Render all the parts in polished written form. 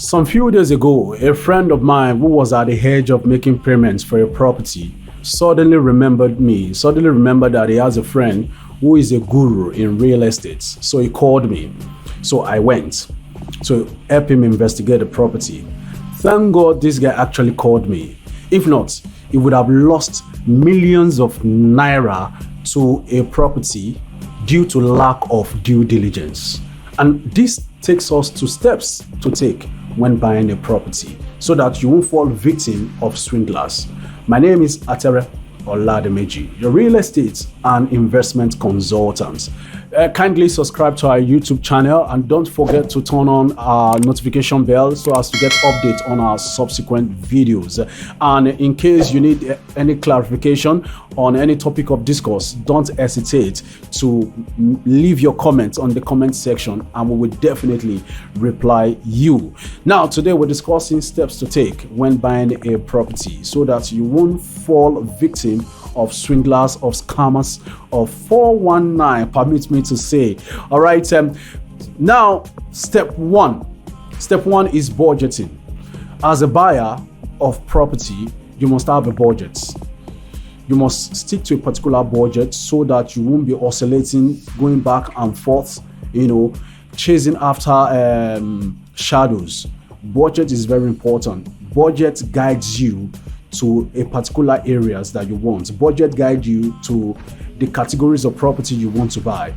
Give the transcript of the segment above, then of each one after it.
Some few days ago, a friend of mine who was at the edge of making payments for a property suddenly remembered me, suddenly remembered that he has a friend who is a guru in real estate. So he called me. So I went to help him investigate the property. Thank God this guy actually called me. If not, he would have lost millions of naira to a property due to lack of due diligence. And this takes us to steps to take when buying a property so that you won't fall victim of swindlers. My name is Atere Olademeji, your real estate and investment consultant. Kindly subscribe to our YouTube channel and don't forget to turn on our notification bell so as to get updates on our subsequent videos. And in case you need any clarification on any topic of discourse, don't hesitate to leave your comments on the comment section and we will definitely reply you. Now, today we're discussing steps to take when buying a property so that you won't fall victim of swindlers, of scammers, of 419, permit me to say. All right, now step one is budgeting. As a buyer of property, you must have a budget. You must stick to a particular budget so that you won't be oscillating, going back and forth, chasing after shadows. Budget is very important. Budget guides you to a particular areas that you want. Budget guide you to the categories of property you want to buy.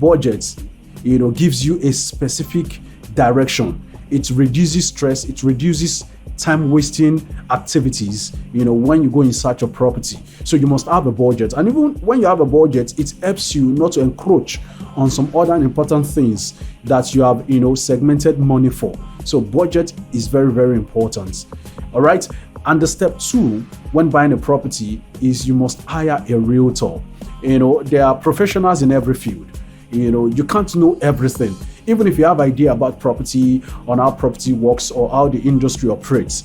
Budget, gives you a specific direction. It reduces stress. It reduces time wasting activities, when you go in search of property. So you must have a budget. And even when you have a budget, it helps you not to encroach on some other important things that you have, segmented money for. So budget is very, very important. All right. And the step two when buying a property is you must hire a realtor. There are professionals in every field. You can't know everything. Even if you have idea about property, on how property works or how the industry operates,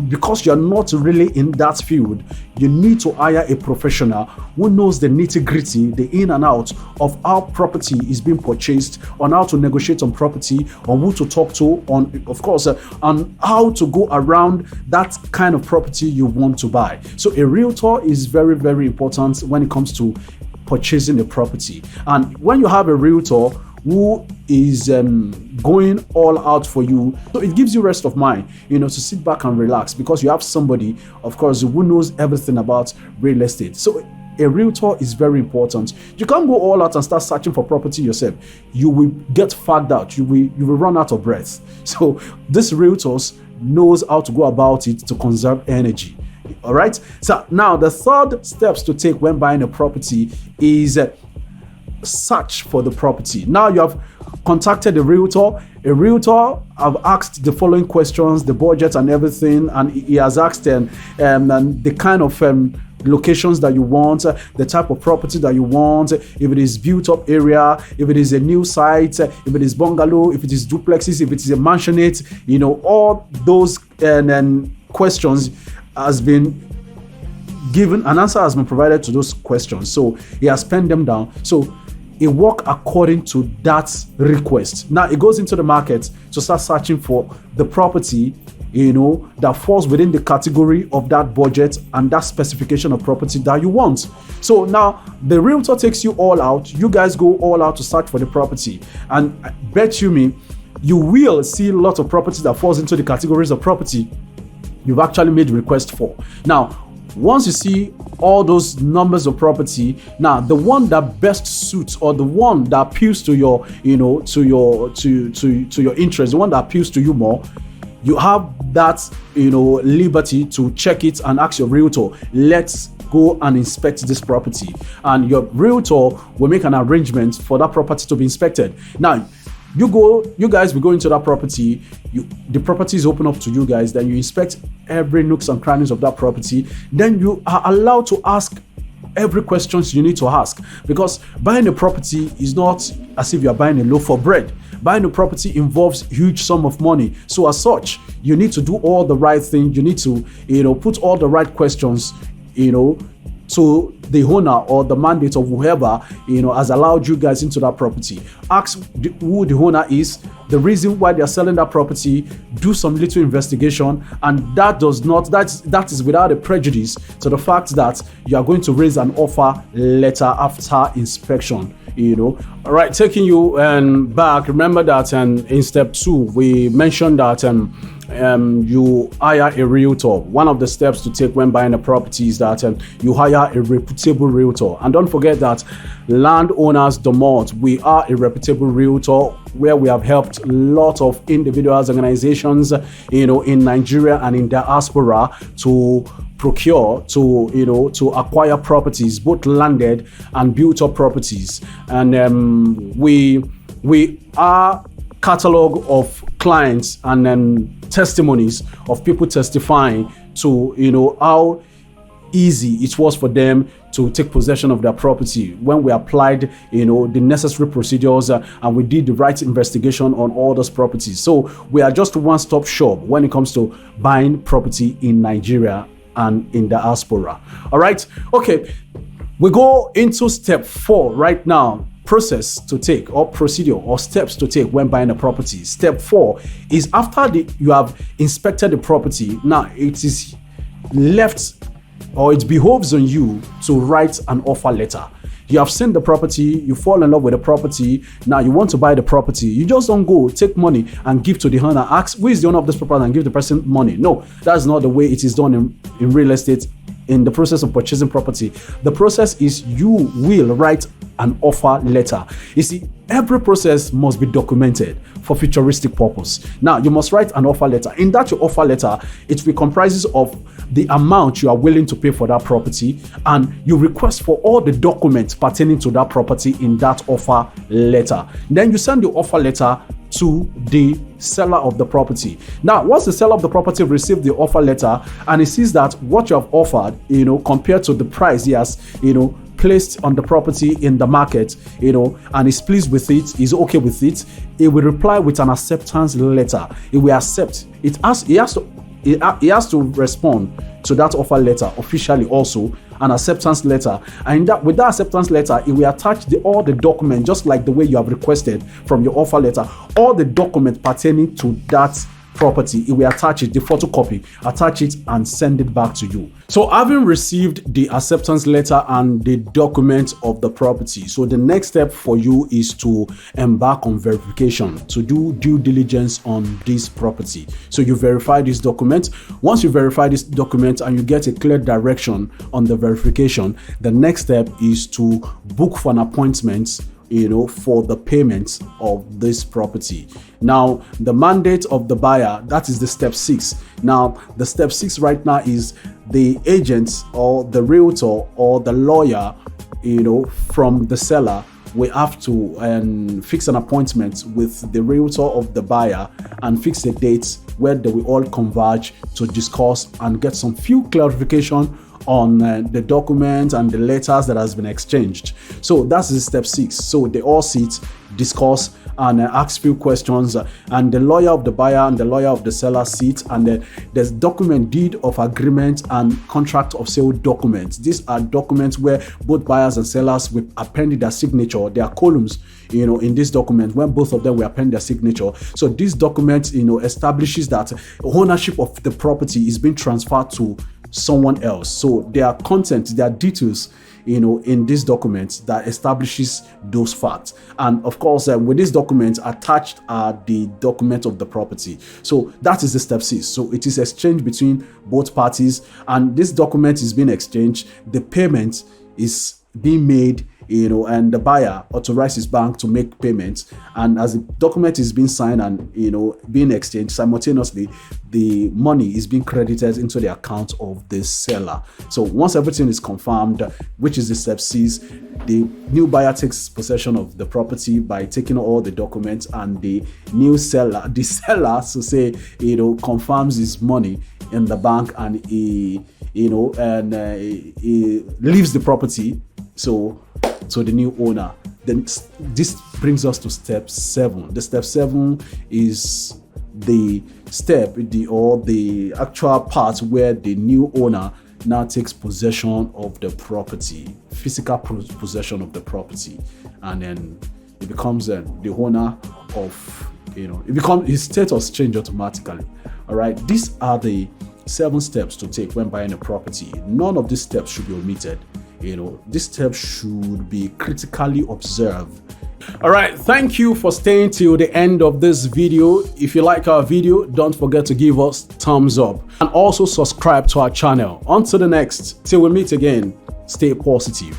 because you're not really in that field, you need to hire a professional who knows the nitty-gritty, the in and out of how property is being purchased, on how to negotiate on property, on who to talk to, on, of course, on how to go around that kind of property you want to buy. So a realtor is very, very important when it comes to purchasing a property. And when you have a realtor who is going all out for you, so it gives you rest of mind, to sit back and relax because you have somebody, of course, who knows everything about real estate. So a realtor is very important. You can't go all out and start searching for property yourself. You will get fagged out. You will run out of breath. So this realtors knows how to go about it to conserve energy. All right. So now the third steps to take when buying a property is search for the property. Now you have contacted a realtor. A realtor have asked the following questions, the budget and everything, and he has asked and the kind of locations that you want, the type of property that you want, if it is built up area, if it is a new site, if it is bungalow, if it is duplexes, if it is a mansionette, all those questions has been given, an answer has been provided to those questions. So he has penned them down. So he work according to that request. Now he goes into the market to start searching for the property, that falls within the category of that budget and that specification of property that you want. So now the realtor takes you all out. You guys go all out to search for the property. And I bet you will see a lot of property that falls into the categories of property you've actually made request for. Now, once you see all those numbers of property, now the one that best suits or the one that appeals to your, to your interest, the one that appeals to you more, you have that, liberty to check it and ask your realtor, let's go and inspect this property. And your realtor will make an arrangement for that property to be inspected. Now, you guys will go into that property, the property is open up to you guys, then you inspect every nooks and crannies of that property, then you are allowed to ask every questions you need to ask, because buying a property is not as if you are buying a loaf of bread. Buying a property involves huge sum of money. So as such, you need to do all the right things. You need to, put all the right questions, to the owner or the mandate of whoever has allowed you guys into that property. Ask who the owner is, the reason why they are selling that property, do some little investigation, and that is without a prejudice to the fact that you are going to raise an offer letter after inspection. All right, taking you back, remember that in step 2 we mentioned that you hire a realtor. One of the steps to take when buying a property is that you hire a reputable realtor. And don't forget that Landowners Domot, we are a reputable realtor where we have helped a lot of individuals, organizations, in Nigeria and in diaspora to procure, to acquire properties, both landed and built up properties. And we are catalog of clients and testimonies of people testifying to how easy it was for them to take possession of their property when we applied the necessary procedures and we did the right investigation on all those properties. So we are just a one-stop shop when it comes to buying property in Nigeria and in diaspora. All right, okay, we go into step 4 right now. Process to take, or procedure, or steps to take when buying a property. Step 4 is after you have inspected the property. Now it is left, or it behoves on you to write an offer letter. You have seen the property, you fall in love with the property, now you want to buy the property. You just don't go take money and give to the owner, ask who is the owner of this property and give the person money. No, that's not the way it is done in real estate. In the process of purchasing property, the process is you will write an offer letter. You see, every process must be documented for futuristic purpose. Now, you must write an offer letter. In that your offer letter, it will comprises of the amount you are willing to pay for that property, and you request for all the documents pertaining to that property in that offer letter. Then you send the offer letter to the seller of the property. Now, once the seller of the property receives the offer letter and he sees that what you have offered, compared to the price he has, placed on the property in the market, and is pleased with it, is okay with it, he will reply with an acceptance letter. He will accept it. He has to respond to that offer letter officially, also an acceptance letter, and with that acceptance letter, he will attach all the documents, just like the way you have requested from your offer letter, all the documents pertaining to that property. He will attach it, the photocopy, attach it and send it back to you. So having received the acceptance letter and the document of the property, so the next step for you is to embark on verification, to do due diligence on this property. So you verify this document. Once you verify this document and you get a clear direction on the verification, the next step is to book for an appointment for the payment of this property. Now, the mandate of the buyer, that is the step 6. Now, the step 6 right now is the agent or the realtor or the lawyer, from the seller. We have to fix an appointment with the realtor of the buyer and fix a date where they will all converge to discuss and get some few clarification on the documents and the letters that has been exchanged. So that's the step 6. So they all sit, discuss, and ask few questions, and the lawyer of the buyer and the lawyer of the seller sit, and there's document, deed of agreement and contract of sale documents. These are documents where both buyers and sellers will append their signature. There are columns in this document when both of them will append their signature. So this document establishes that ownership of the property is being transferred to someone else. So there are content, there are details in this document that establishes those facts. And of course, with this document attached are the document of the property. So that is the step 6. So it is exchanged between both parties, and this document is being exchanged. The payment is being made, and the buyer authorizes bank to make payments. And as the document is being signed and being exchanged simultaneously, the money is being credited into the account of the seller. So once everything is confirmed, which is the step 6, the new buyer takes possession of the property by taking all the documents, and the seller, so say, confirms his money in the bank, and he leaves the property to the new owner. Then this brings us to step 7. The step 7 is the step, the actual part where the new owner now takes possession of the property, physical possession of the property, and then it becomes the owner of, it becomes, his status change automatically. All right, these are the 7 steps to take when buying a property. None of these steps should be omitted. These steps should be critically observed. All right, thank you for staying till the end of this video. If you like our video, don't forget to give us thumbs up and also subscribe to our channel. Until the next, till we meet again, stay positive.